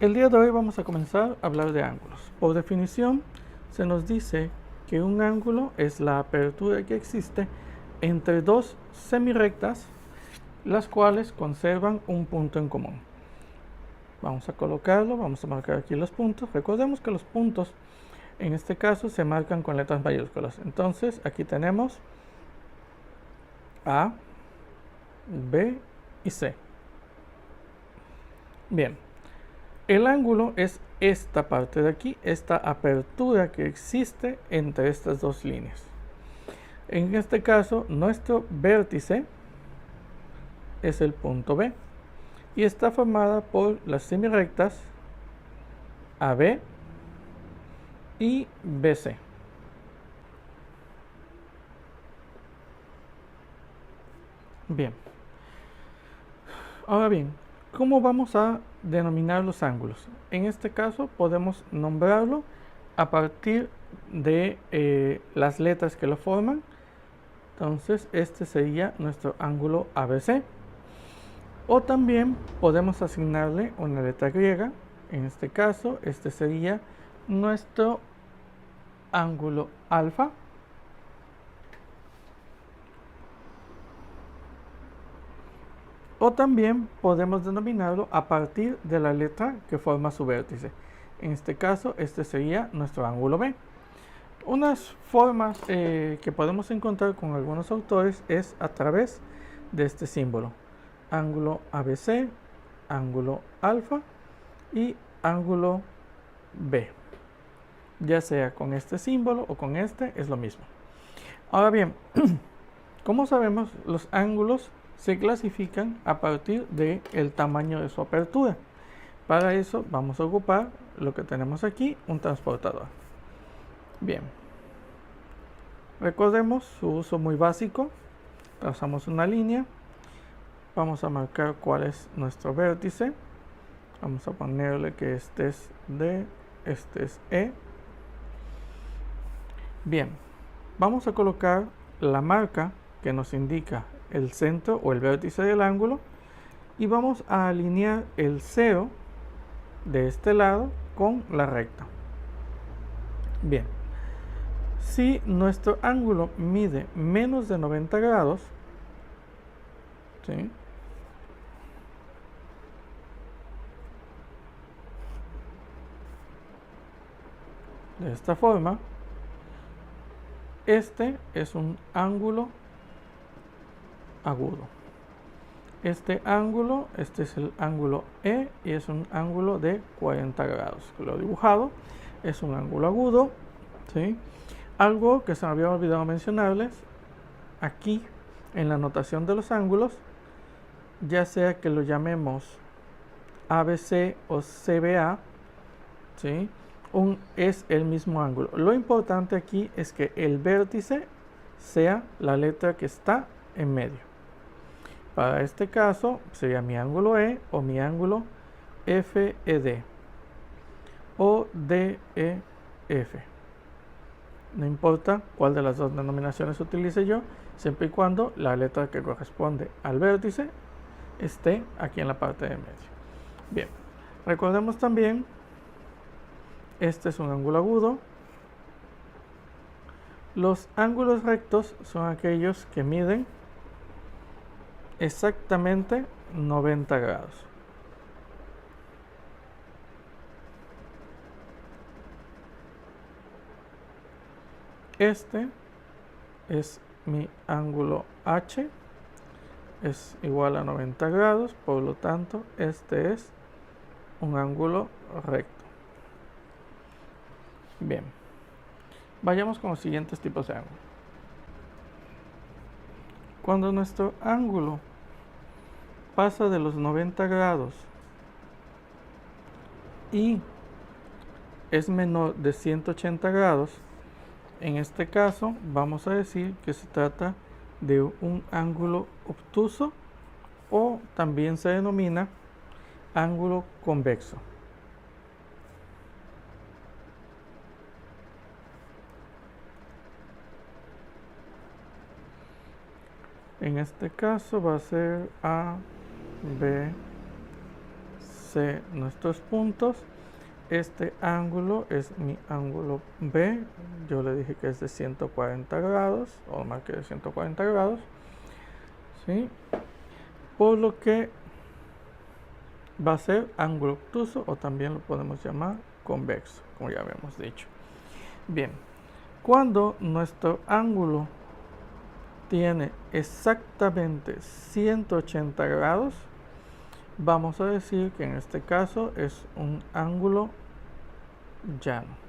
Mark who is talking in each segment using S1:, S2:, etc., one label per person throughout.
S1: El día de hoy vamos a comenzar a hablar de ángulos. Por definición, se nos dice que un ángulo es la apertura que existe entre dos semirectas, las cuales conservan un punto en común. Vamos a colocarlo, vamos a marcar aquí los puntos. Recordemos que los puntos en este caso se marcan con letras mayúsculas. Entonces aquí tenemos A, B y C. Bien, el ángulo es esta parte de aquí, esta apertura que existe entre estas dos líneas. En este caso, nuestro vértice es el punto B y está formada por las semirectas AB y BC. Bien, ahora bien, ¿cómo vamos a denominar los ángulos? En este caso podemos nombrarlo a partir de las letras que lo forman. Entonces este sería nuestro ángulo ABC. O también podemos asignarle una letra griega. En este caso, este sería nuestro ángulo alfa. O también podemos denominarlo a partir de la letra que forma su vértice. En este caso, este sería nuestro ángulo B. Unas formas que podemos encontrar con algunos autores es a través de este símbolo. Ángulo ABC, ángulo alfa y ángulo B. Ya sea con este símbolo o con este, es lo mismo. Ahora bien, como sabemos, los ángulos se clasifican a partir del tamaño de su apertura. Para eso vamos a ocupar lo que tenemos aquí, un transportador. Bien, recordemos su uso muy básico. Trazamos una línea, vamos a marcar cuál es nuestro vértice, vamos a ponerle que este es D, este es E. Bien, vamos a colocar la marca que nos indica el centro o el vértice del ángulo y vamos a alinear el 0 de este lado con la recta. Bien, si nuestro ángulo mide menos de 90 grados, ¿sí?, de esta forma, este es un ángulo agudo. Este es el ángulo E y es un ángulo de 40 grados. Lo he dibujado, es un ángulo agudo, ¿sí? Algo que se me había olvidado mencionarles, aquí en la notación de los ángulos, ya sea que lo llamemos ABC o CBA, ¿sí?, es el mismo ángulo. Lo importante aquí es que el vértice sea la letra que está en medio. Para este caso sería mi ángulo E o mi ángulo FED o DEF. No importa cuál de las dos denominaciones utilice yo, siempre y cuando la letra que corresponde al vértice esté aquí en la parte de medio. Bien, recordemos también, este es un ángulo agudo. Los ángulos rectos son aquellos que miden exactamente 90 grados. Este es mi ángulo H, es igual a 90 grados, por lo tanto este es un ángulo recto. Bien, vayamos con los siguientes tipos de ángulo. Cuando nuestro ángulo pasa de los 90 grados y es menor de 180 grados, en este caso vamos a decir que se trata de un ángulo obtuso o también se denomina ángulo convexo. En este caso va a ser A, B, C nuestros puntos. Este ángulo es mi ángulo B. Yo le dije que es de 140 grados, o marqué de 140 grados, ¿sí? Por lo que va a ser ángulo obtuso, o también lo podemos llamar convexo, como ya habíamos dicho. Bien, cuando nuestro ángulo tiene exactamente 180 grados, vamos a decir que en este caso es un ángulo llano.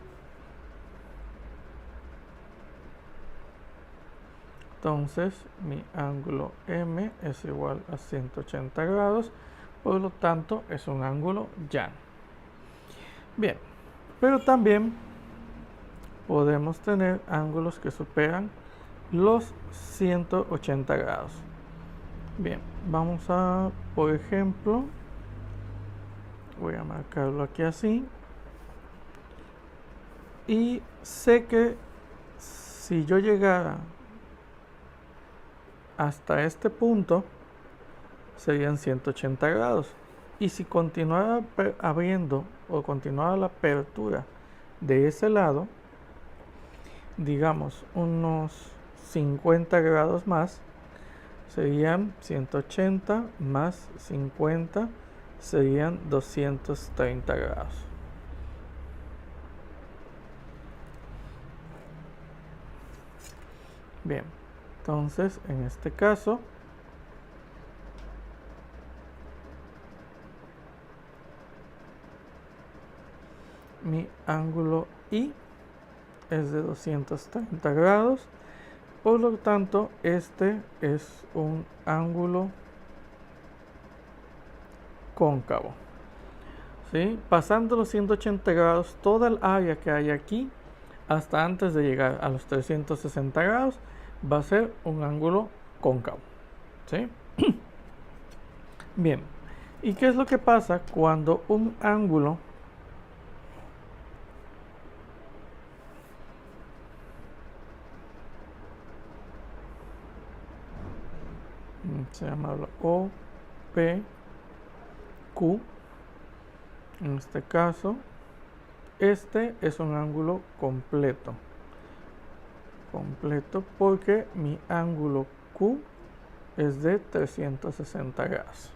S1: Entonces mi ángulo M es igual a 180 grados, por lo tanto es un ángulo llano. Bien, pero también podemos tener ángulos que superan los 180 grados. Bien, vamos a, por ejemplo, voy a marcarlo aquí así, y sé que si yo llegara hasta este punto serían 180 grados, y si continuara abriendo o continuara la apertura de ese lado, digamos unos 50 grados más, serían 180 más 50, serían 230 grados. Bien, entonces en este caso mi ángulo I es de 230 grados, por lo tanto este es un ángulo cóncavo, ¿sí? Pasando los 180 grados, toda el área que hay aquí hasta antes de llegar a los 360 grados va a ser un ángulo cóncavo, ¿sí? Bien, ¿y qué es lo que pasa cuando un ángulo se llama OPQ, en este caso, este es un ángulo completo porque mi ángulo Q es de 360 grados,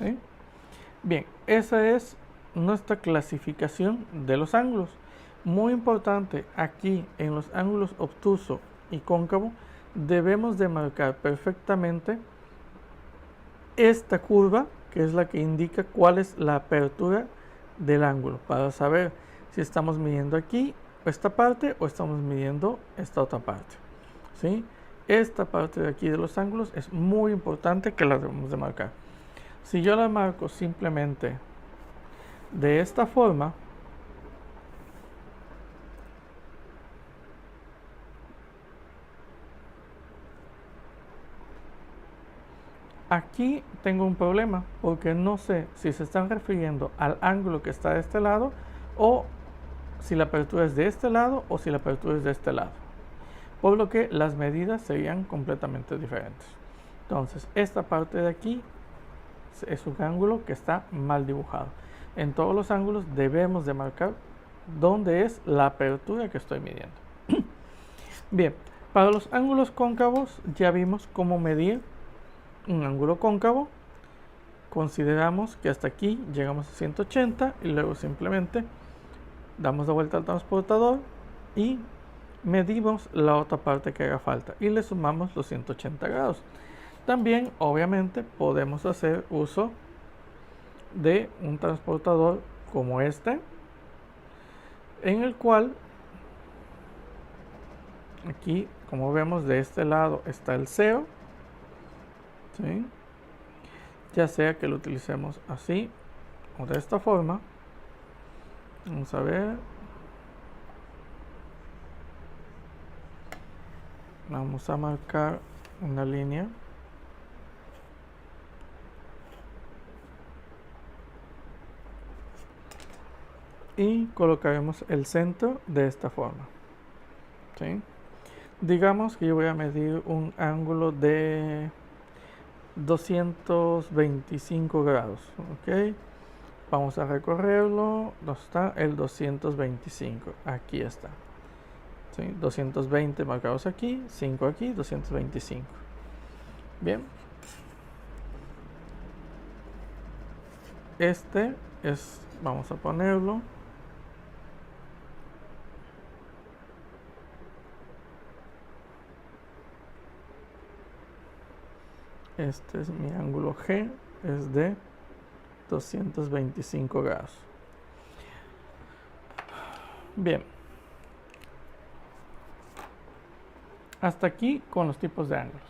S1: ¿sí? Bien, esa es nuestra clasificación de los ángulos. Muy importante, aquí en los ángulos obtuso y cóncavo debemos de marcar perfectamente esta curva, que es la que indica cuál es la apertura del ángulo, para saber si estamos midiendo aquí esta parte o estamos midiendo esta otra parte, ¿sí? Esta parte de aquí de los ángulos es muy importante que la debemos de marcar. Si yo la marco simplemente de esta forma, aquí tengo un problema porque no sé si se están refiriendo al ángulo que está de este lado, o si la apertura es de este lado, o si la apertura es de este lado, por lo que las medidas serían completamente diferentes. Entonces esta parte de aquí es un ángulo que está mal dibujado. En todos los ángulos debemos de marcar dónde es la apertura que estoy midiendo. Bien, para los ángulos cóncavos ya vimos cómo medir un ángulo cóncavo. Consideramos que hasta aquí llegamos a 180 y luego simplemente damos la vuelta al transportador y medimos la otra parte que haga falta y le sumamos los 180 grados. También obviamente podemos hacer uso de un transportador como este, en el cual aquí, como vemos, de este lado está el 0, ¿sí? Ya sea que lo utilicemos así o de esta forma. Vamos a ver. Vamos a marcar una línea. Y colocaremos el centro de esta forma, ¿sí? Digamos que yo voy a medir un ángulo de 225 grados, ¿ok? Vamos a recorrerlo. ¿Dónde está? El 225. Aquí está. ¿Sí? 220 marcados aquí, 5 aquí, 225. Bien. Este es, vamos a ponerlo. Este es mi ángulo G, es de 225 grados. Bien. Hasta aquí con los tipos de ángulos.